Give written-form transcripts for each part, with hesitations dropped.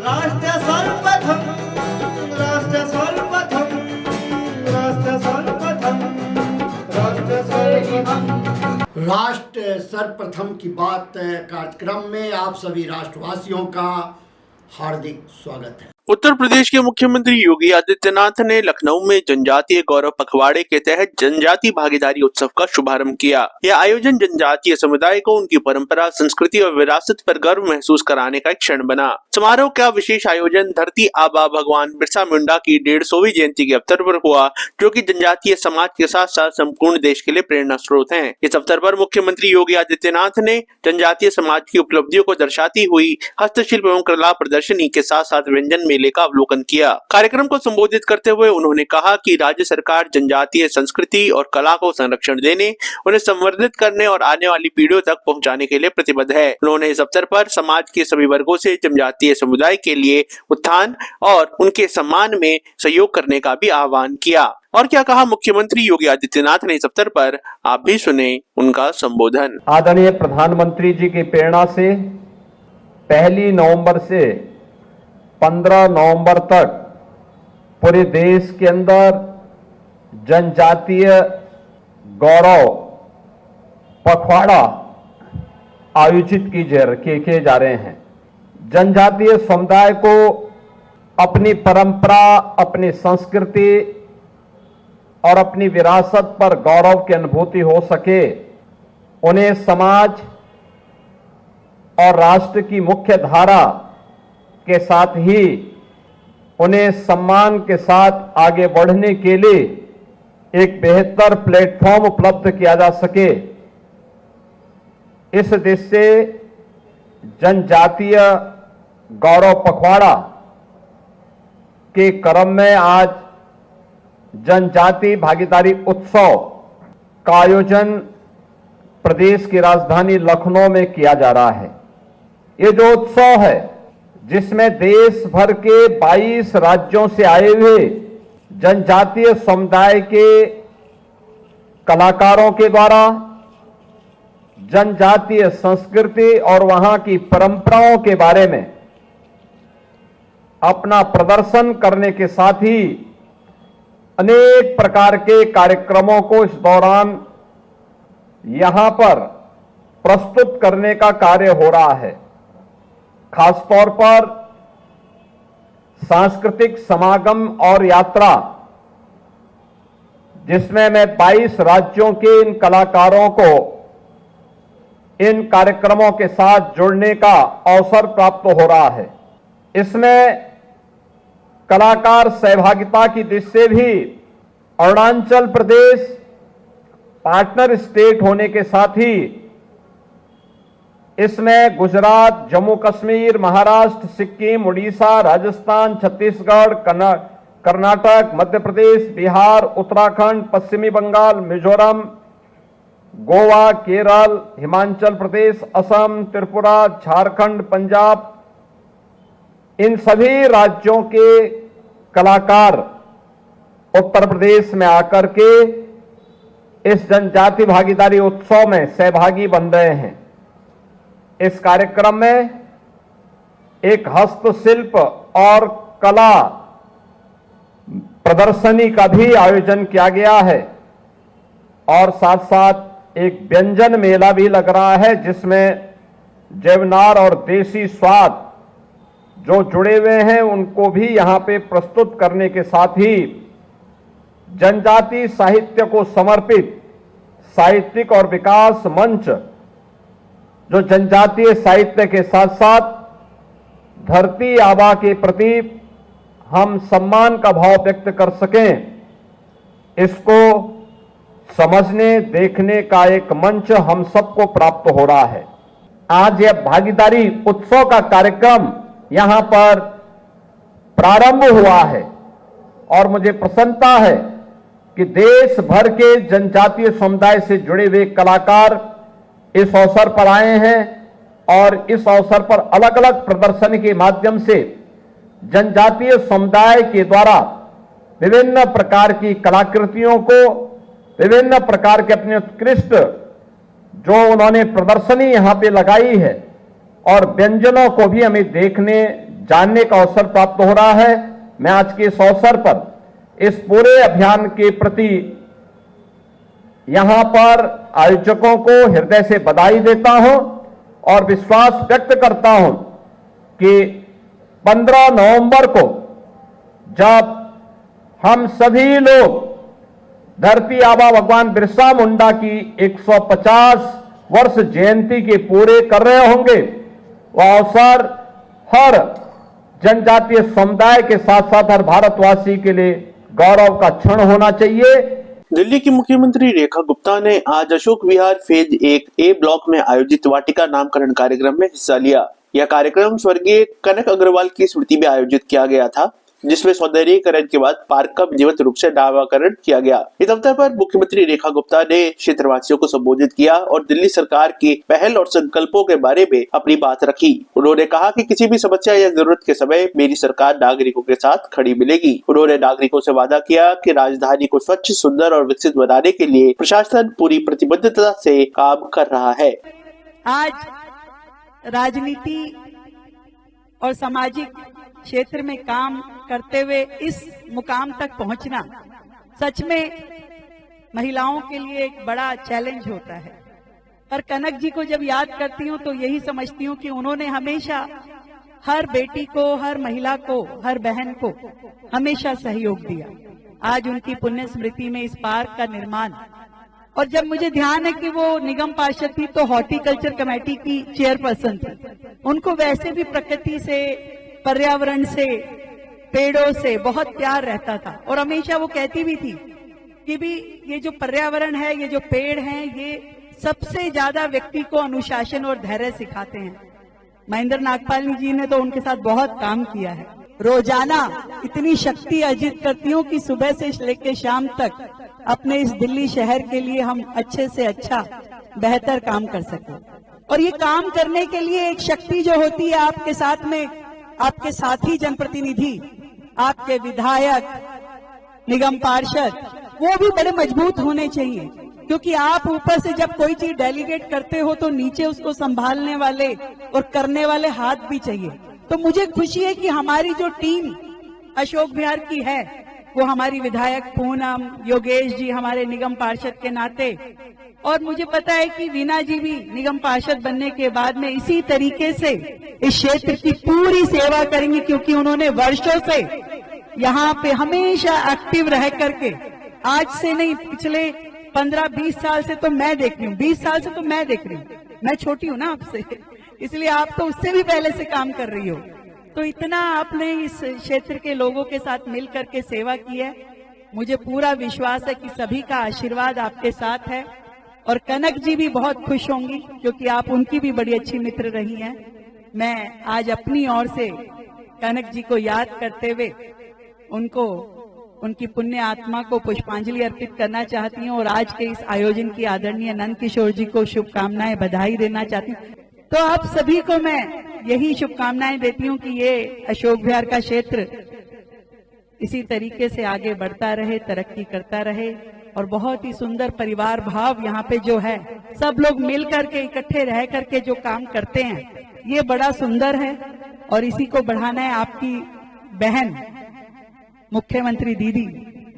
राष्ट्र सर्वप्रथम, राष्ट्र सर्वप्रथम, राष्ट्र सर्वप्रथम, राष्ट्र सर्वप्रथम। राष्ट्र सर्वप्रथम की बात कार्यक्रम में आप सभी राष्ट्रवासियों का हार्दिक स्वागत है। उत्तर प्रदेश के मुख्यमंत्री योगी आदित्यनाथ ने लखनऊ में जनजातीय गौरव पखवाड़े के तहत जनजातीय भागीदारी उत्सव का शुभारंभ किया। यह आयोजन जनजातीय समुदाय को उनकी परंपरा, संस्कृति और विरासत पर गर्व महसूस कराने का एक क्षण बना। समारोह का विशेष आयोजन धरती आबा भगवान बिरसा मुंडा की 150वीं जयंती के अवसर पर हुआ, जो कि जनजातीय समाज के साथ साथ संपूर्ण देश के लिए प्रेरणा स्रोत है। इस अवसर पर मुख्यमंत्री योगी आदित्यनाथ ने जनजातीय समाज की उपलब्धियों को दर्शाती हुई हस्तशिल्प एवं कला प्रदर्शनी के साथ साथ व्यंजन मेले का अवलोकन किया। कार्यक्रम को संबोधित करते हुए उन्होंने कहा कि राज्य सरकार जनजातीय संस्कृति और कला को संरक्षण देने, उन्हें संवर्धित करने और आने वाली पीढ़ियों तक पहुंचाने के लिए प्रतिबद्ध है। उन्होंने इस अवसर पर समाज के सभी वर्गों से जनजातीय समुदाय के लिए उत्थान और उनके सम्मान में सहयोग करने का भी आह्वान किया। और क्या कहा मुख्यमंत्री योगी आदित्यनाथ ने इस अवसर पर, आप भी सुने उनका संबोधन। आदरणीय प्रधानमंत्री जी की प्रेरणा से 1 नवंबर से 15 नवंबर तक पूरे देश के अंदर जनजातीय गौरव पखवाड़ा आयोजित किए जा रहे हैं। जनजातीय समुदाय को अपनी परंपरा, अपनी संस्कृति और अपनी विरासत पर गौरव की अनुभूति हो सके, उन्हें समाज और राष्ट्र की मुख्य धारा के साथ ही उन्हें सम्मान के साथ आगे बढ़ने के लिए एक बेहतर प्लेटफॉर्म उपलब्ध किया जा सके, इस दृष्टि से जनजातीय गौरव पखवाड़ा के क्रम में आज जनजातीय भागीदारी उत्सव का आयोजन प्रदेश की राजधानी लखनऊ में किया जा रहा है। ये जो उत्सव है, जिसमें देश भर के 22 राज्यों से आए हुए जनजातीय समुदाय के कलाकारों के द्वारा जनजातीय संस्कृति और वहां की परंपराओं के बारे में अपना प्रदर्शन करने के साथ ही अनेक प्रकार के कार्यक्रमों को इस दौरान यहां पर प्रस्तुत करने का कार्य हो रहा है। खासतौर पर सांस्कृतिक समागम और यात्रा, जिसमें मैं 22 राज्यों के इन कलाकारों को इन कार्यक्रमों के साथ जुड़ने का अवसर प्राप्त हो रहा है। इसमें कलाकार सहभागिता की दृष्टि से भी अरुणाचल प्रदेश पार्टनर स्टेट होने के साथ ही इसमें गुजरात, जम्मू कश्मीर, महाराष्ट्र, सिक्किम, उड़ीसा, राजस्थान, छत्तीसगढ़, कर्नाटक, मध्य प्रदेश, बिहार, उत्तराखंड, पश्चिमी बंगाल, मिजोरम, गोवा, केरल, हिमाचल प्रदेश, असम, त्रिपुरा, झारखंड, पंजाब, इन सभी राज्यों के कलाकार उत्तर प्रदेश में आकर के इस जनजाति भागीदारी उत्सव में सहभागी बन रहे हैं। इस कार्यक्रम में एक हस्तशिल्प और कला प्रदर्शनी का भी आयोजन किया गया है और साथ साथ एक व्यंजन मेला भी लग रहा है, जिसमें जैवनार और देसी स्वाद जो जुड़े हुए हैं उनको भी यहां पे प्रस्तुत करने के साथ ही जनजाति साहित्य को समर्पित साहित्यिक और विकास मंच, जो जनजातीय साहित्य के साथ साथ धरती आबा के प्रति हम सम्मान का भाव व्यक्त कर सकें, इसको समझने, देखने का एक मंच हम सबको प्राप्त हो रहा है। आज यह भागीदारी उत्सव का कार्यक्रम यहां पर प्रारंभ हुआ है और मुझे प्रसन्नता है कि देश भर के जनजातीय समुदाय से जुड़े हुए कलाकार इस अवसर पर आए हैं और इस अवसर पर अलग अलग प्रदर्शन के माध्यम से जनजातीय समुदाय के द्वारा विभिन्न प्रकार की कलाकृतियों को, विभिन्न प्रकार के अपने उत्कृष्ट जो उन्होंने प्रदर्शनी यहां पे लगाई है और व्यंजनों को भी हमें देखने, जानने का अवसर प्राप्त हो रहा है। मैं आज के इस अवसर पर इस पूरे अभियान के प्रति यहां पर आयोजकों को हृदय से बधाई देता हूं और विश्वास व्यक्त करता हूं कि 15 नवंबर को जब हम सभी लोग धरती आबा भगवान बिरसा मुंडा की 150 वर्ष जयंती के पूरे कर रहे होंगे, वह अवसर हर जनजातीय समुदाय के साथ साथ हर भारतवासी के लिए गौरव का क्षण होना चाहिए। दिल्ली की मुख्यमंत्री रेखा गुप्ता ने आज Ashok Vihar phase 1A block में आयोजित वाटिका नामकरण कार्यक्रम में हिस्सा लिया। यह कार्यक्रम स्वर्गीय कनक अग्रवाल की स्मृति में आयोजित किया गया था, जिसमें सौंदर्यीकरण के बाद पार्क का विधिवत रूप से नामकरण किया गया। इस अवसर पर मुख्यमंत्री रेखा गुप्ता ने क्षेत्रवासियों को संबोधित किया और दिल्ली सरकार की पहल और संकल्पों के बारे में अपनी बात रखी। उन्होंने कहा कि किसी भी समस्या या जरूरत के समय मेरी सरकार नागरिकों के साथ खड़ी मिलेगी। उन्होंने नागरिकों से वादा किया कि राजधानी को स्वच्छ, सुंदर और विकसित बनाने के लिए प्रशासन पूरी प्रतिबद्धता से काम कर रहा है। आज राजनीति और सामाजिक क्षेत्र में काम करते हुए इस मुकाम तक पहुंचना सच में महिलाओं के लिए एक बड़ा चैलेंज होता है। पर कनक जी को जब याद करती हूँ तो यही समझती हूँ कि उन्होंने हमेशा हर बेटी को, हर महिला को, हर बहन को हमेशा सहयोग दिया। आज उनकी पुण्य स्मृति में इस पार्क का निर्माण, और जब मुझे ध्यान है कि वो निगम पार्षद थी तो हॉर्टिकल्चर कमेटी की चेयरपर्सन थी। उनको वैसे भी प्रकृति से, पर्यावरण से, पेड़ों से बहुत प्यार रहता था और हमेशा वो कहती भी थी कि भी ये जो पर्यावरण है, ये जो पेड़ हैं, ये सबसे ज्यादा व्यक्ति को अनुशासन और धैर्य सिखाते हैं। महेंद्र नागपाल जी ने तो उनके साथ बहुत काम किया है। रोजाना इतनी शक्ति अर्जित करती हूँ कि सुबह से लेकर शाम तक अपने इस दिल्ली शहर के लिए हम अच्छे से अच्छा बेहतर काम कर सकें। और ये काम करने के लिए एक शक्ति जो होती है आपके साथ में, आपके साथी जनप्रतिनिधि, आपके विधायक, निगम पार्षद, वो भी बड़े मजबूत होने चाहिए। क्योंकि आप ऊपर से जब कोई चीज डेलीगेट करते हो तो नीचे उसको संभालने वाले और करने वाले हाथ भी चाहिए। तो मुझे खुशी है कि हमारी जो टीम अशोक विहार की है, वो हमारी विधायक पूनम, योगेश जी हमारे निगम पार्षद के नाते, और मुझे पता है कि वीना जी भी निगम पार्षद बनने के बाद में इसी तरीके से इस क्षेत्र की पूरी सेवा करेंगी। क्योंकि उन्होंने वर्षों से यहाँ पे हमेशा एक्टिव रह करके, आज से नहीं, पिछले 15-20 साल से तो मैं देख रही हूँ, 20 साल से तो मैं देख रही हूँ। मैं छोटी हूँ ना आपसे, इसलिए आप तो उससे भी पहले से काम कर रही हो। तो इतना आपने इस क्षेत्र के लोगों के साथ मिल करके सेवा की है। मुझे पूरा विश्वास है कि सभी का आशीर्वाद आपके साथ है और कनक जी भी बहुत खुश होंगी क्योंकि आप उनकी भी बड़ी अच्छी मित्र रही हैं। मैं आज अपनी ओर से कनक जी को याद करते हुए उनको, उनकी पुण्य आत्मा को पुष्पांजलि अर्पित करना चाहती हूँ और आज के इस आयोजन की आदरणीय नंद किशोर जी को शुभकामनाएं, बधाई देना चाहती हूँ। तो आप सभी को मैं यही शुभकामनाएं देती हूँ कि ये अशोक विहार का क्षेत्र इसी तरीके से आगे बढ़ता रहे, तरक्की करता रहे और बहुत ही सुंदर परिवार भाव यहाँ पे जो है, सब लोग मिल करके इकट्ठे रह करके जो काम करते हैं, ये बड़ा सुंदर है और इसी को बढ़ाना है। आपकी बहन मुख्यमंत्री दीदी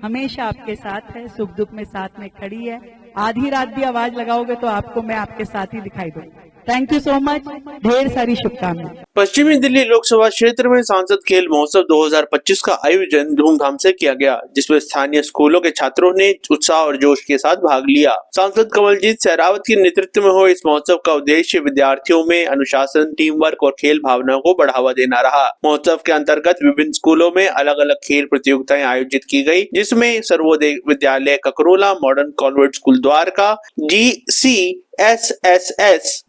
हमेशा आपके साथ है, सुख दुख में साथ में खड़ी है। आधी रात भी आवाज लगाओगे तो आपको मैं आपके साथ ही दिखाई दूंगा। थैंक यू सो मच, ढेर सारी शुभकामनाएं। पश्चिमी दिल्ली लोकसभा क्षेत्र में सांसद खेल महोत्सव 2025 का आयोजन धूमधाम से किया गया, जिसमें स्थानीय स्कूलों के छात्रों ने उत्साह और जोश के साथ भाग लिया। सांसद कमलजीत सहरावत के नेतृत्व में हुए इस महोत्सव का उद्देश्य विद्यार्थियों में अनुशासन, टीम वर्क और खेल भावनाओं को बढ़ावा देना रहा। महोत्सव के अंतर्गत विभिन्न स्कूलों में अलग अलग खेल प्रतियोगिताएं आयोजित की गयी, जिसमें Sarvodaya Vidyalaya Kakrola, modern convent school Dwarka, GCSSS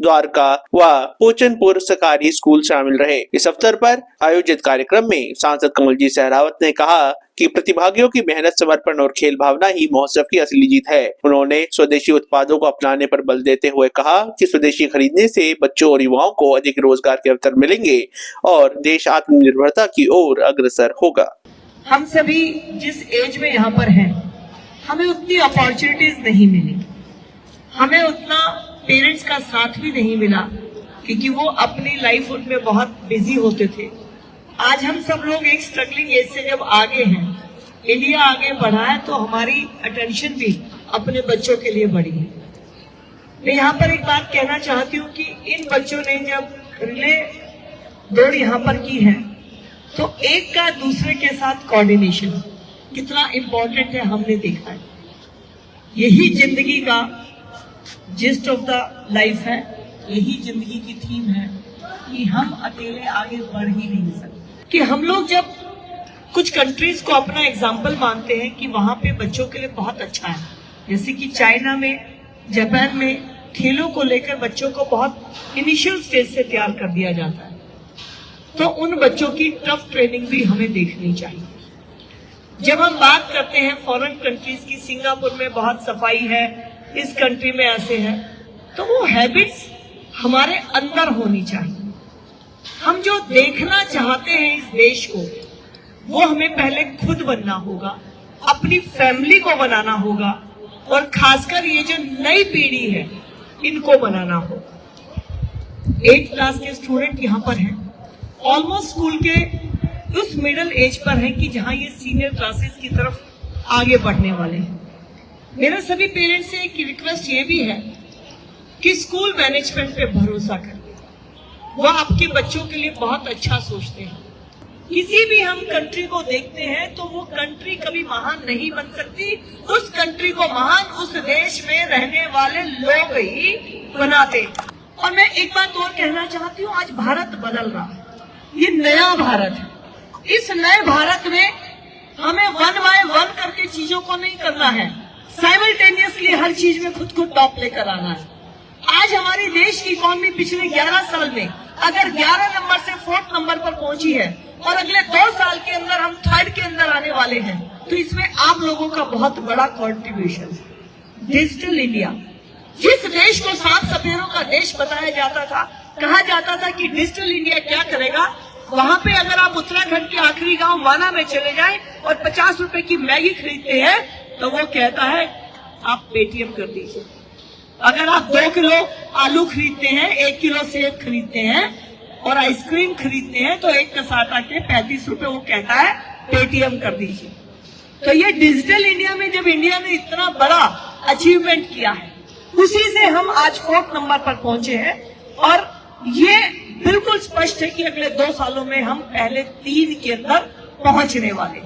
Dwarka व पोचनपुर सरकारी स्कूल शामिल रहे। इस अवसर पर आयोजित कार्यक्रम में सांसद कमलजीत सहरावत ने कहा कि प्रतिभागियों की मेहनत, समर्पण और खेल भावना ही महोत्सव की असली जीत है। उन्होंने स्वदेशी उत्पादों को अपनाने पर बल देते हुए कहा कि स्वदेशी खरीदने से बच्चों और युवाओं को अधिक रोजगार के अवसर मिलेंगे और देश आत्मनिर्भरता की ओर अग्रसर होगा। हम सभी जिस एज में यहाँ पर हैं, हमें उतनी अपॉर्चुनिटीज नहीं मिली, हमें उतना पेरेंट्स का साथ भी नहीं मिला क्योंकि वो अपनी लाइफ उनमें बहुत बिजी होते थे आज हम सब लोग एक स्ट्रगलिंग एज से जब आगे हैं, इंडिया आगे बढ़ा है, तो हमारी अटेंशन भी अपने बच्चों के लिए बढ़ी है। मैं यहाँ पर एक बात कहना चाहती हूँ कि इन बच्चों ने जब रिले दौड़ यहाँ पर की है, तो एक का दूसरे के साथ कोऑर्डिनेशन कितना इम्पोर्टेंट है हमने देखा है। यही जिंदगी का जिस्ट ऑफ द लाइफ है, यही जिंदगी की थीम है कि हम अकेले आगे बढ़ ही नहीं सकते। कि हम लोग जब कुछ कंट्रीज को अपना एग्जाम्पल मानते हैं कि वहां पे बच्चों के लिए बहुत अच्छा है, जैसे कि चाइना में, जापान में खेलों को लेकर बच्चों को बहुत इनिशियल स्टेज से तैयार कर दिया जाता है, तो उन बच्चों की टफ ट्रेनिंग भी हमें देखनी चाहिए। जब हम बात करते हैं फॉरेन कंट्रीज की, सिंगापुर में बहुत सफाई है, इस कंट्री में ऐसे है, तो वो हैबिट्स हमारे अंदर होनी चाहिए। हम जो देखना चाहते हैं इस देश को, वो हमें पहले खुद बनना होगा, अपनी फैमिली को बनाना होगा, और खासकर ये जो नई पीढ़ी है इनको बनाना होगा। 8th क्लास के स्टूडेंट यहाँ पर हैं, ऑलमोस्ट स्कूल के उस मिडिल एज पर हैं कि जहां ये सीनियर क्लासेस की तरफ आगे बढ़ने वाले हैं। मेरा सभी पेरेंट्स से एक रिक्वेस्ट ये भी है कि स्कूल मैनेजमेंट पे भरोसा करिए, वो आपके बच्चों के लिए बहुत अच्छा सोचते हैं। किसी भी हम कंट्री को देखते हैं तो वो कंट्री कभी महान नहीं बन सकती, उस कंट्री को महान उस देश में रहने वाले लोग ही बनाते हैं। और मैं एक बात और कहना चाहती हूँ, आज भारत बदल रहा है, ये नया भारत है। इस नए भारत में हमें 1 by 1 करके चीजों को नहीं करना है, साइमल्टेनियसली हर चीज में खुद को टॉप लेकर आना है। आज हमारी देश की इकॉनमी पिछले 11 साल में अगर 11 नंबर से 4th नंबर पर पहुंची है, और अगले 2 साल के अंदर हम 3rd के अंदर आने वाले हैं, तो इसमें आप लोगों का बहुत बड़ा कॉन्ट्रीब्यूशन है। डिजिटल इंडिया, जिस देश को 7 सपेरों का देश बताया जाता था, कहा जाता था कि डिजिटल इंडिया क्या करेगा, वहां पे अगर आप उत्तराखंड के आखिरी गांव वाना में चले जाएं और 50 रुपए की मैगी खरीदते हैं, तो वो कहता है आप पेटीएम कर दीजिए। अगर आप 2 किलो आलू खरीदते हैं, 1 किलो सेब खरीदते हैं और आइसक्रीम खरीदते हैं, तो एक कसाटा के 35 रुपए वो कहता है पेटीएम कर दीजिए। तो ये डिजिटल इंडिया में जब इंडिया ने इतना बड़ा अचीवमेंट किया है, उसी से हम आज 4th नंबर पर पहुंचे हैं, और ये बिल्कुल स्पष्ट है कि अगले 2 सालों में हम पहले 3 के अंदर पहुंचने वाले।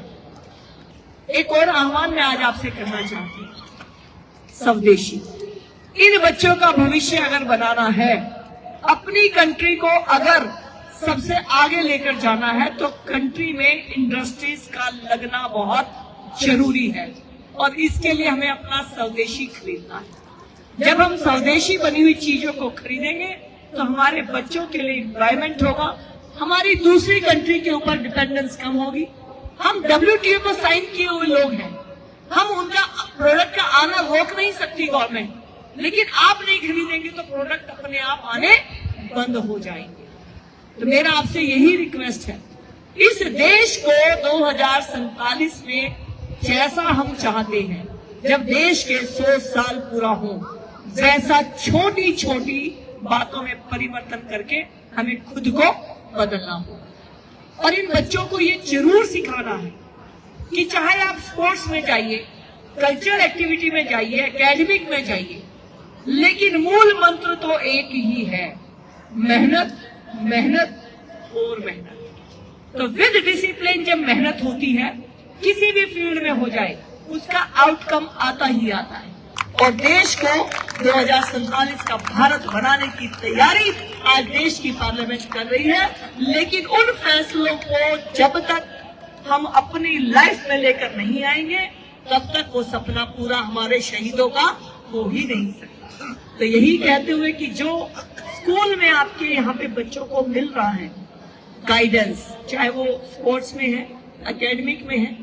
एक और आह्वान मैं आज आपसे करना चाहती हूँ, स्वदेशी। इन बच्चों का भविष्य अगर बनाना है, अपनी कंट्री को अगर सबसे आगे लेकर जाना है, तो कंट्री में इंडस्ट्रीज का लगना बहुत जरूरी है, और इसके लिए हमें अपना स्वदेशी खरीदना है। जब हम स्वदेशी बनी हुई चीजों को खरीदेंगे, तो हमारे बच्चों के लिए एम्प्लॉयमेंट होगा, हमारी दूसरी कंट्री के ऊपर डिपेंडेंस कम होगी। हम WTO को साइन किए हुए लोग हैं, हम उनका प्रोडक्ट का आना रोक नहीं सकती गवर्नमेंट, लेकिन आप नहीं खरीदेंगे तो प्रोडक्ट अपने आप आने बंद हो जाएंगे। तो मेरा आपसे यही रिक्वेस्ट है, इस देश को 2047 में जैसा हम चाहते हैं, जब देश के 100 साल पूरा हो, वैसा छोटी छोटी बातों में परिवर्तन करके हमें खुद को बदलना होगा। और इन बच्चों को ये जरूर सिखाना है कि चाहे आप स्पोर्ट्स में जाइए, कल्चरल एक्टिविटी में जाइए, एकेडमिक में जाइए, लेकिन मूल मंत्र तो एक ही है, मेहनत, मेहनत और मेहनत। तो विद डिसिप्लिन जब मेहनत होती है, किसी भी फील्ड में हो जाए, उसका आउटकम आता ही आता है। और देश को 2047 का भारत बनाने की तैयारी आज देश की पार्लियामेंट कर रही है, लेकिन उन फैसलों को जब तक हम अपनी लाइफ में लेकर नहीं आएंगे, तब तक वो सपना पूरा हमारे शहीदों का हो ही नहीं सकता। तो यही कहते हुए कि जो स्कूल में आपके यहाँ पे बच्चों को मिल रहा है गाइडेंस, चाहे वो स्पोर्ट्स में है, एकेडमिक में है,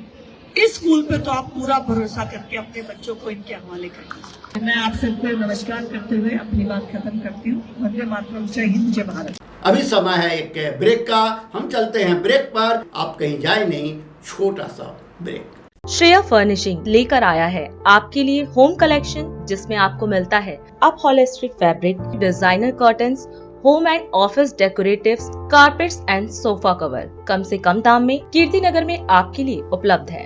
इस स्कूल पे तो आप पूरा भरोसा करके अपने बच्चों को इनके हवाले करिए। मैं आप सबको नमस्कार करते हुए अपनी बात खत्म करती हूँ। वंदे मातरम, जय हिंद, जय भारत। अभी समय है एक ब्रेक का, हम चलते हैं ब्रेक पर, आप कहीं जाए नहीं, छोटा सा ब्रेक। श्रेया फर्निशिंग लेकर आया है आपके लिए होम कलेक्शन, जिसमें आपको मिलता है upholstery fabric, designer curtains, home and office decoratives, carpets and sofa cover कम से कम दाम में कीर्ति नगर में आपके लिए उपलब्ध है।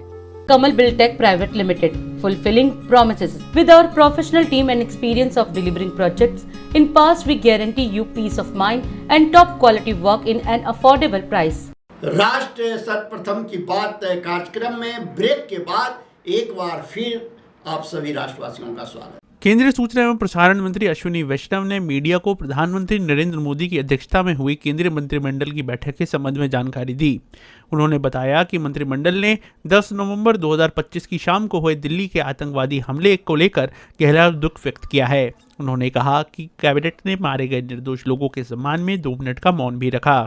Kamal Buildtech Private Limited, fulfilling promises. With our professional team and experience of delivering projects, in past we guarantee you peace of mind and top quality work in an affordable price. राष्ट्र सर्वप्रथम की बात कार्यक्रम में break के बाद एक बार फिर आप सभी राष्ट्रवासियों का स्वागत। केंद्रीय सूचना एवं प्रसारण मंत्री अश्विनी वैष्णव ने मीडिया को प्रधानमंत्री नरेंद्र मोदी की अध्यक्षता में हुई केंद्रीय मंत्रिमंडल की बैठक के संबंध में जानकारी दी। उन्होंने बताया कि मंत्रिमंडल ने 10 नवंबर 2025 की शाम को हुए दिल्ली के आतंकवादी हमले को लेकर गहरा दुख व्यक्त किया है। उन्होंने कहा कि कैबिनेट ने मारे गए निर्दोष लोगों के सम्मान में 2 मिनट का मौन भी रखा।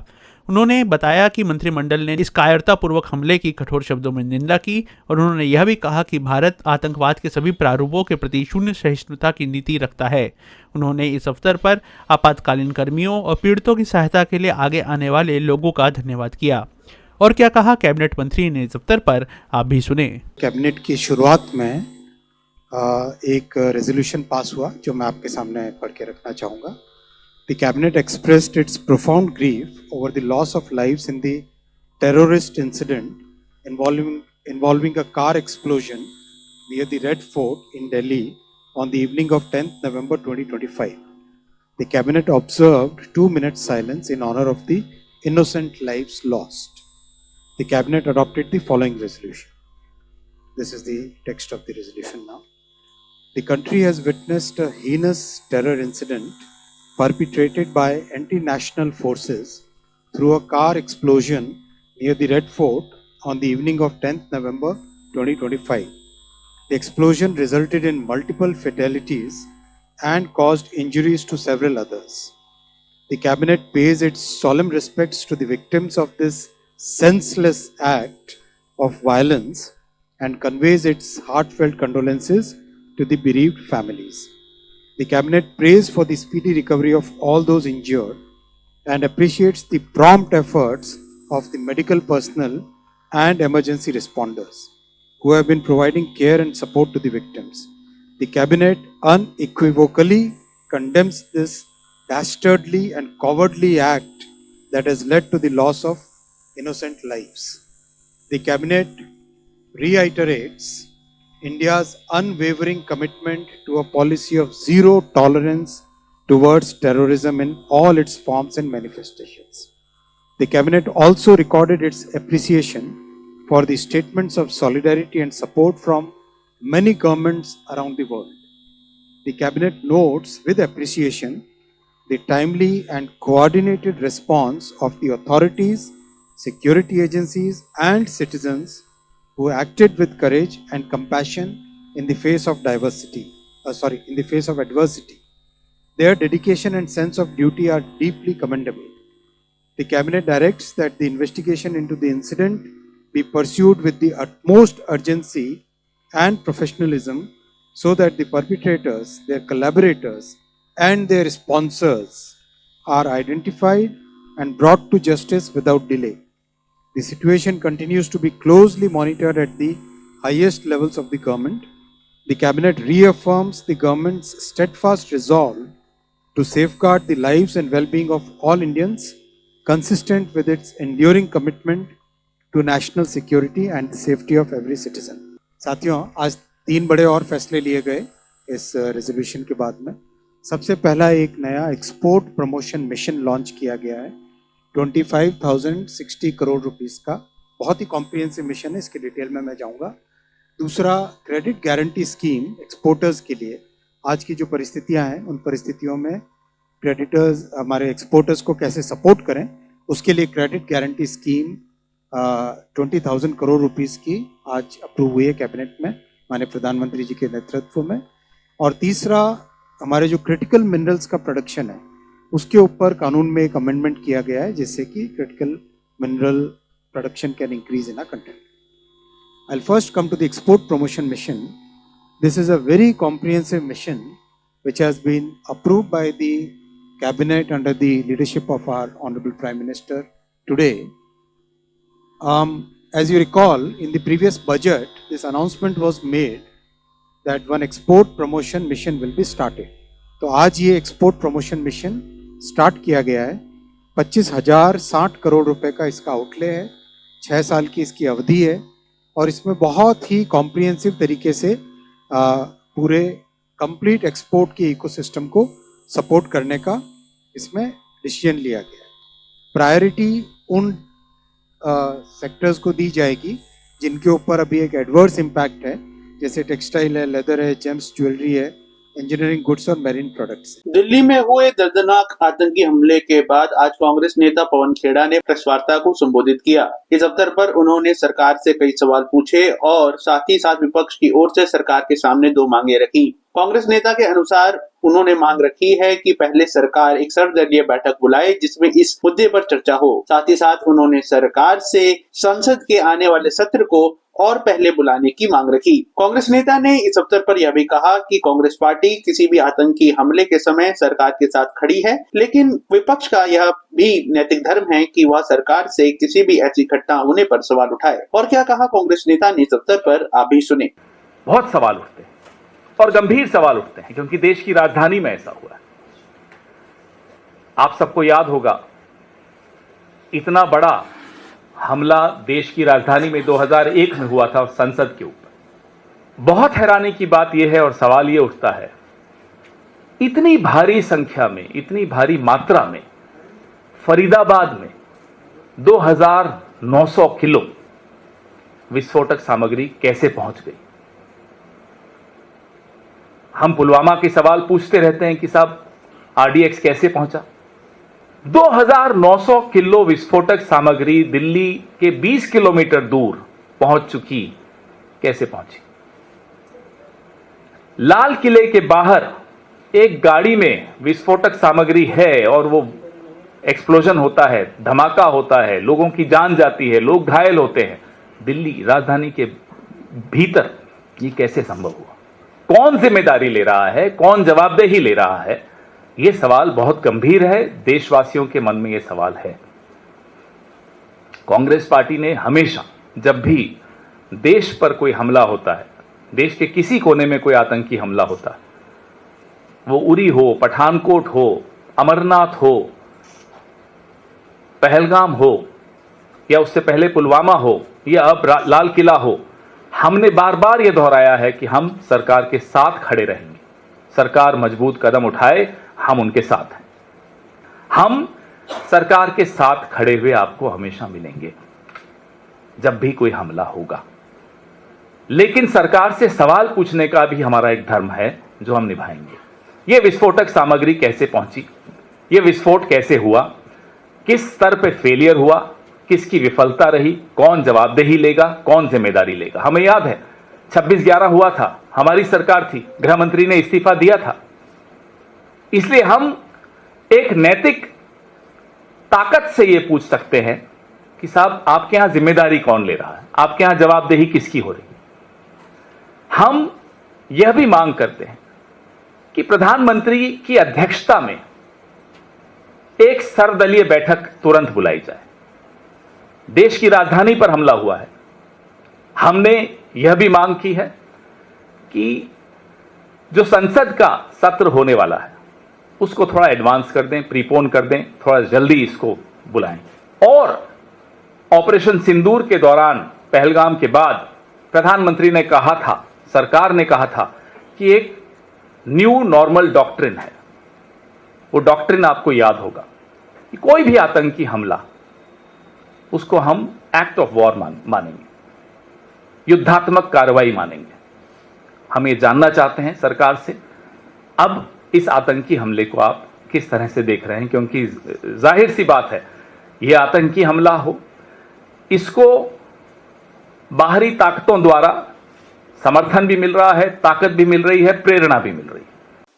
उन्होंने बताया कि मंत्रिमंडल ने इस कायरतापूर्वक हमले की कठोर शब्दों में निंदा की और उन्होंने यह भी कहा कि भारत आतंकवाद के सभी प्रारूपों के प्रति शून्य सहिष्णुता की नीति रखता है। उन्होंने इस अवसर पर आपातकालीन कर्मियों और पीड़ितों की सहायता के लिए आगे आने वाले लोगों का धन्यवाद किया। और क्या कहा कैबिनेट मंत्री ने इस अवसर पर, आप भी सुने। कैबिनेट की शुरुआत में एक रेजोल्यूशन पास हुआ जो मैं आपके सामने पढ़ के रखना चाहूँगा। The cabinet expressed its profound grief over the loss of lives in the terrorist incident involving a car explosion near the Red Fort in Delhi on the evening of 10th November 2025. The cabinet observed 2 minutes silence in honor of the innocent lives lost. The cabinet adopted the following resolution. This is the text of the resolution now. The country has witnessed a heinous terror incident perpetrated by anti-national forces through a car explosion near the Red Fort on the evening of 10th November 2025. The explosion resulted in multiple fatalities and caused injuries to several others. The cabinet pays its solemn respects to the victims of this senseless act of violence and conveys its heartfelt condolences to the bereaved families. The cabinet prays for the speedy recovery of all those injured and appreciates the prompt efforts of the medical personnel and emergency responders who have been providing care and support to the victims. The cabinet unequivocally condemns this dastardly and cowardly act that has led to the loss of innocent lives. The cabinet reiterates India's unwavering commitment to a policy of zero tolerance towards terrorism in all its forms and manifestations. The cabinet also recorded its appreciation for the statements of solidarity and support from many governments around the world. The cabinet notes with appreciation the timely and coordinated response of the authorities, security agencies, and citizens who acted with courage and compassion in the face of adversity. Their dedication and sense of duty are deeply commendable. The cabinet directs that the investigation into the incident be pursued with the utmost urgency and professionalism so that the perpetrators, their collaborators, and their sponsors are identified and brought to justice without delay. The situation continues to be closely monitored at the highest levels of the government. The cabinet reaffirms the government's steadfast resolve to safeguard the lives and well-being of all Indians, consistent with its enduring commitment to national security and the safety of every citizen. साथियों, आज 3 बड़े और फैसले लिए गए इस resolution के बाद में। सबसे पहला एक नया एक्सपोर्ट प्रमोशन मिशन लॉन्च किया गया है 25,060 करोड़ रुपीस का। बहुत ही कॉम्प्रिहेंसिव मिशन है, इसके डिटेल में मैं जाऊंगा। दूसरा, क्रेडिट गारंटी स्कीम एक्सपोर्टर्स के लिए। आज की जो परिस्थितियां हैं उन परिस्थितियों में क्रेडिटर्स, हमारे एक्सपोर्टर्स को कैसे सपोर्ट करें, उसके लिए credit guarantee scheme 20,000 crore rupees की आज अप्रूव हुई है कैबिनेट में माननीय प्रधानमंत्री जी के नेतृत्व में। और तीसरा, हमारे जो क्रिटिकल मिनरल्स का प्रोडक्शन है उसके ऊपर कानून में एक अमेंडमेंट किया गया है जिससे कि critical mineral production can increase in a country. I will first come to the export promotion mission. This is a very comprehensive mission which has been approved by the cabinet under the leadership of our honorable prime minister today. As you recall, in the previous budget this announcement was made that one export promotion mission will be started. तो आज ये export promotion mission start किया गया है। 25,060 करोड़ रुपए का इसका outlay है, 6 साल की इसकी अवधि है और इसमें बहुत ही कॉम्प्रिहेंसिव तरीके से पूरे कंप्लीट एक्सपोर्ट के इकोसिस्टम को सपोर्ट करने का इसमें डिसीजन लिया गया है। प्रायोरिटी उन सेक्टर्स को दी जाएगी जिनके ऊपर अभी एक एडवर्स इम्पैक्ट है, जैसे टेक्सटाइल है, लेदर है, जेम्स ज्वेलरी है, इंजीनियरिंग गुड्स और मैरीन प्रोडक्ट्स। दिल्ली में हुए दर्दनाक आतंकी हमले के बाद आज कांग्रेस नेता पवन खेड़ा ने प्रेस वार्ता को संबोधित किया। इस अवसर पर उन्होंने सरकार से कई सवाल पूछे और साथ ही साथ विपक्ष की ओर से सरकार के सामने 2 मांगे रखी। कांग्रेस नेता के अनुसार उन्होंने मांग रखी है कि पहले सरकार एक सर्वदलीय बैठक बुलाए जिसमें इस मुद्दे पर चर्चा हो। साथ ही साथ उन्होंने सरकार से संसद के आने वाले सत्र को और पहले बुलाने की मांग रखी। कांग्रेस नेता ने इस अवसर पर यह भी कहा कि कांग्रेस पार्टी किसी भी आतंकी हमले के समय सरकार के साथ खड़ी है, लेकिन विपक्ष का यह भी नैतिक धर्म है कि वह सरकार से किसी भी ऐसी घटना होने पर सवाल उठाए। और क्या कहा कांग्रेस नेता ने इस अवसर पर, आप भी सुने। बहुत सवाल उठते हैं और गंभीर सवाल उठते हैं क्योंकि देश की राजधानी में ऐसा हुआ है। आप सबको याद होगा इतना बड़ा हमला देश की राजधानी में 2001 में हुआ था संसद के ऊपर। बहुत हैरानी की बात यह है और सवाल यह उठता है, इतनी भारी संख्या में, इतनी भारी मात्रा में फरीदाबाद में 2,900 किलो विस्फोटक सामग्री कैसे पहुंच गई। हम पुलवामा के सवाल पूछते रहते हैं कि साहब आरडीएक्स कैसे पहुंचा। 2,900 किलो विस्फोटक सामग्री दिल्ली के 20 किलोमीटर दूर पहुंच चुकी, कैसे पहुंची। लाल किले के बाहर एक गाड़ी में विस्फोटक सामग्री है और वो एक्सप्लोजन होता है, धमाका होता है, लोगों की जान जाती है, लोग घायल होते हैं। दिल्ली राजधानी के भीतर ये कैसे संभव हुआ, कौन जिम्मेदारी ले रहा है, कौन जवाबदेही ले रहा है, ये सवाल बहुत गंभीर है। देशवासियों के मन में ये सवाल है। कांग्रेस पार्टी ने हमेशा जब भी देश पर कोई हमला होता है, देश के किसी कोने में कोई आतंकी हमला होता है, वो उरी हो, पठानकोट हो, अमरनाथ हो, पहलगाम हो या उससे पहले पुलवामा हो या अब लाल किला हो, हमने बार बार यह दोहराया है कि हम सरकार के साथ खड़े रहेंगे। सरकार मजबूत कदम उठाए, हम उनके साथ हैं। हम सरकार के साथ खड़े हुए आपको हमेशा मिलेंगे जब भी कोई हमला होगा। लेकिन सरकार से सवाल पूछने का भी हमारा एक धर्म है जो हम निभाएंगे। यह विस्फोटक सामग्री कैसे पहुंची, यह विस्फोट कैसे हुआ, किस स्तर पे फेलियर हुआ, किसकी विफलता रही, कौन जवाबदेही लेगा, कौन जिम्मेदारी लेगा। हमें याद है 26/11 हुआ था, हमारी सरकार थी, गृह मंत्री ने इस्तीफा दिया था। इसलिए हम एक नैतिक ताकत से यह पूछ सकते हैं कि साहब आपके यहां जिम्मेदारी कौन ले रहा है, आपके यहां जवाबदेही किसकी हो रही है। हम यह भी मांग करते हैं कि प्रधानमंत्री की अध्यक्षता में एक सर्वदलीय बैठक तुरंत बुलाई जाए। देश की राजधानी पर हमला हुआ है। हमने यह भी मांग की है कि जो संसद का सत्र होने वाला है उसको थोड़ा एडवांस कर दें, प्रीपोन कर दें, थोड़ा जल्दी इसको बुलाएं। और ऑपरेशन सिंदूर के दौरान, पहलगाम के बाद प्रधानमंत्री ने कहा था, सरकार ने कहा था कि एक न्यू नॉर्मल डॉक्ट्रिन है। वो डॉक्ट्रिन आपको याद होगा कि कोई भी आतंकी हमला उसको हम एक्ट ऑफ वॉर मानेंगे, युद्धात्मक कार्रवाई मानेंगे। हम ये जानना चाहते हैं सरकार से, अब इस आतंकी हमले को आप किस तरह से देख रहे हैं, क्योंकि जाहिर सी बात है ये आतंकी हमला हो, इसको बाहरी ताकतों द्वारा समर्थन भी मिल रहा है, ताकत भी मिल रही है, प्रेरणा भी मिल रही है।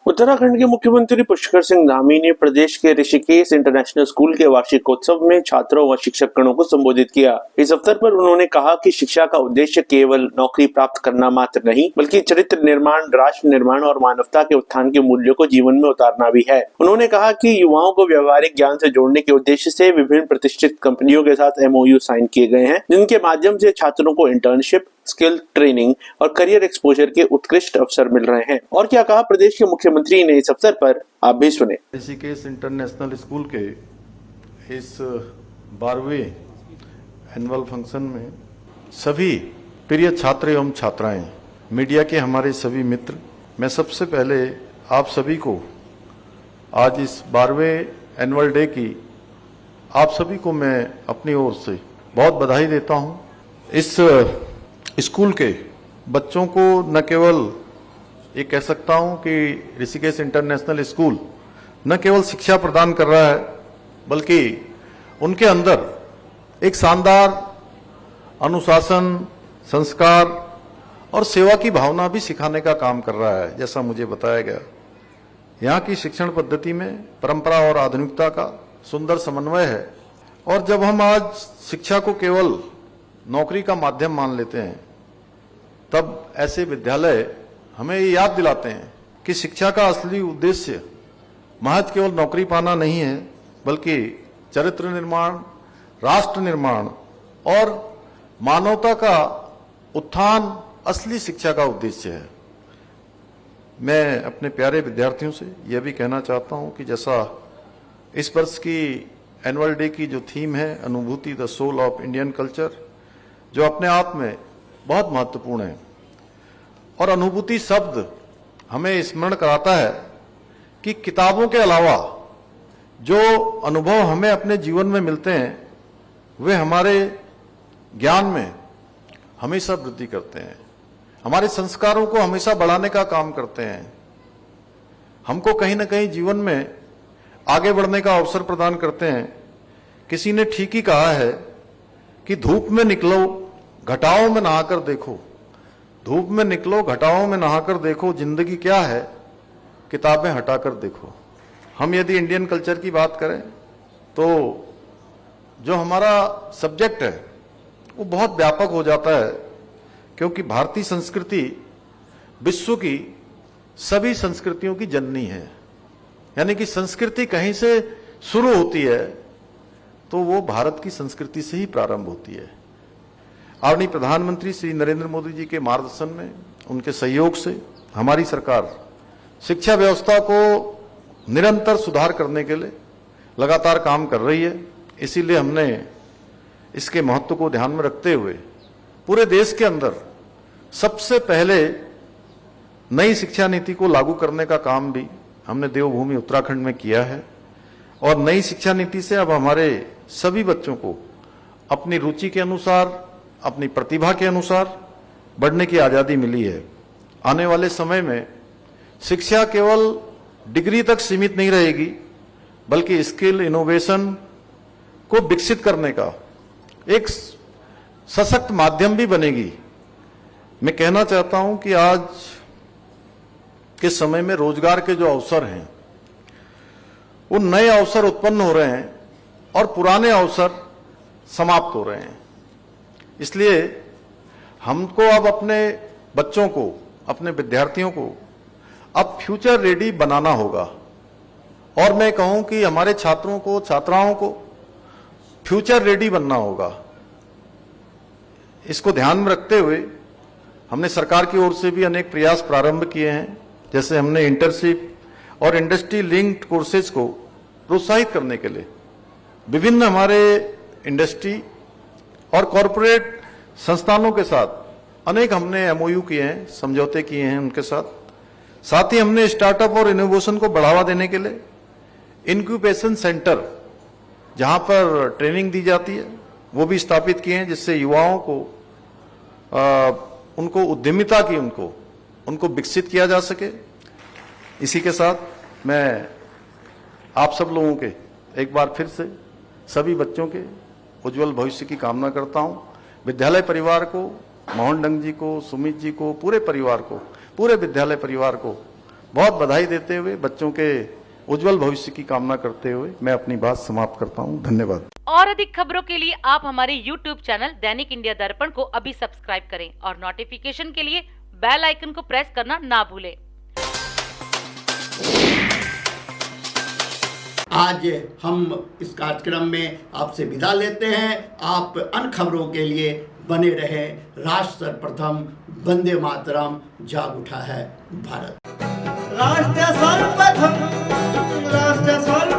उत्तराखंड के मुख्यमंत्री पुष्कर सिंह धामी ने प्रदेश के ऋषिकेश इंटरनेशनल स्कूल के वार्षिकोत्सव में छात्रों व शिक्षकगणों को संबोधित किया। इस अवसर पर उन्होंने कहा कि शिक्षा का उद्देश्य केवल नौकरी प्राप्त करना मात्र नहीं, बल्कि चरित्र निर्माण, राष्ट्र निर्माण और मानवता के उत्थान के मूल्यों को जीवन में उतारना भी है। उन्होंने कहा कि युवाओं को व्यवहारिक ज्ञान से जोड़ने के उद्देश्य से विभिन्न प्रतिष्ठित कंपनियों के साथ MOU साइन किए गए हैं, जिनके माध्यम से छात्रों को इंटर्नशिप, स्किल ट्रेनिंग और करियर एक्सपोजर के उत्कृष्ट अवसर मिल रहे हैं। और क्या कहा प्रदेश के मुख्यमंत्री ने इस अवसर पर, आप भी सुने। ऋषिकेश इंटरनेशनल स्कूल के इस 12वें एनुअल फंक्शन में सभी प्रिय छात्र एवं छात्राएं, मीडिया के हमारे सभी मित्र, मैं सबसे पहले आप सभी को आज इस 12वें एनुअल डे की आप सभी को मैं अपनी ओर से बहुत बधाई देता हूं। इस स्कूल के बच्चों को न केवल ये कह सकता हूं कि ऋषिकेश इंटरनेशनल स्कूल न केवल शिक्षा प्रदान कर रहा है, बल्कि उनके अंदर एक शानदार अनुशासन, संस्कार और सेवा की भावना भी सिखाने का काम कर रहा है। जैसा मुझे बताया गया, यहाँ की शिक्षण पद्धति में परंपरा और आधुनिकता का सुंदर समन्वय है। और जब हम आज शिक्षा को केवल नौकरी का माध्यम मान लेते हैं, तब ऐसे विद्यालय हमें ये याद दिलाते हैं कि शिक्षा का असली उद्देश्य महज केवल नौकरी पाना नहीं है, बल्कि चरित्र निर्माण, राष्ट्र निर्माण और मानवता का उत्थान असली शिक्षा का उद्देश्य है। मैं अपने प्यारे विद्यार्थियों से यह भी कहना चाहता हूं कि जैसा इस वर्ष की एनुअल डे की जो थीम है, अनुभूति the soul of Indian culture, जो अपने आप में बहुत महत्वपूर्ण है। और अनुभूति शब्द हमें स्मरण कराता है कि किताबों के अलावा जो अनुभव हमें अपने जीवन में मिलते हैं, वे हमारे ज्ञान में हमेशा वृद्धि करते हैं, हमारे संस्कारों को हमेशा बढ़ाने का काम करते हैं, हमको कहीं ना कहीं जीवन में आगे बढ़ने का अवसर प्रदान करते हैं। किसी ने ठीक ही कहा है कि धूप में निकलो, घटाओं में नहाकर देखो। धूप में निकलो, घटाओं में नहाकर देखो, जिंदगी क्या है, किताबें हटाकर देखो। हम यदि इंडियन कल्चर की बात करें तो जो हमारा सब्जेक्ट है वो बहुत व्यापक हो जाता है, क्योंकि भारतीय संस्कृति विश्व की सभी संस्कृतियों की जननी है। यानी कि संस्कृति कहीं से शुरू होती है तो वो भारत की संस्कृति से ही प्रारंभ होती है। आदरणीय प्रधानमंत्री श्री नरेंद्र मोदी जी के मार्गदर्शन में, उनके सहयोग से हमारी सरकार शिक्षा व्यवस्था को निरंतर सुधार करने के लिए लगातार काम कर रही है। इसीलिए हमने इसके महत्व को ध्यान में रखते हुए पूरे देश के अंदर सबसे पहले नई शिक्षा नीति को लागू करने का काम भी हमने देवभूमि उत्तराखंड में किया है। और नई शिक्षा नीति से अब हमारे सभी बच्चों को अपनी रुचि के अनुसार, अपनी प्रतिभा के अनुसार बढ़ने की आजादी मिली है। आने वाले समय में शिक्षा केवल डिग्री तक सीमित नहीं रहेगी, बल्कि स्किल, इनोवेशन को विकसित करने का एक सशक्त माध्यम भी बनेगी। मैं कहना चाहता हूं कि आज के समय में रोजगार के जो अवसर हैं, वो नए अवसर उत्पन्न हो रहे हैं और पुराने अवसर समाप्त हो रहे हैं। इसलिए हमको अब अपने बच्चों को, अपने विद्यार्थियों को अब फ्यूचर रेडी बनाना होगा। और मैं कहूं कि हमारे छात्रों को, छात्राओं को फ्यूचर रेडी बनना होगा। इसको ध्यान में रखते हुए हमने सरकार की ओर से भी अनेक प्रयास प्रारंभ किए हैं। जैसे हमने इंटर्नशिप और इंडस्ट्री लिंक्ड कोर्सेज को प्रोत्साहित करने के लिए विभिन्न हमारे इंडस्ट्री और कॉरपोरेट संस्थानों के साथ अनेक हमने एमओयू किए हैं, समझौते किए हैं उनके साथ ही हमने स्टार्टअप और इनोवेशन को बढ़ावा देने के लिए इंक्यूबेशन सेंटर, जहां पर ट्रेनिंग दी जाती है, वो भी स्थापित किए हैं, जिससे युवाओं को उनको उद्यमिता की उनको विकसित किया जा सके। इसी के साथ मैं आप सब लोगों के एक बार फिर से सभी बच्चों के उज्जवल भविष्य की कामना करता हूं। विद्यालय परिवार को, मोहन डंग जी को, सुमित जी को, पूरे परिवार को, पूरे विद्यालय परिवार को बहुत बधाई देते हुए, बच्चों के उज्जवल भविष्य की कामना करते हुए मैं अपनी बात समाप्त करता हूं। धन्यवाद। और अधिक खबरों के लिए आप हमारे YouTube चैनल दैनिक इंडिया दर्पण को अभी सब्सक्राइब करें और नोटिफिकेशन के लिए बेल आइकन को प्रेस करना ना भूलें। आज हम इस कार्यक्रम में आपसे विदा लेते हैं। आप अन्य खबरों के लिए बने रहे। राष्ट्र सर्वप्रथम, वंदे मातरम, जाग उठा है भारत। राष्ट्र सर्वप्रथम, राष्ट्र सर्वप्रथम।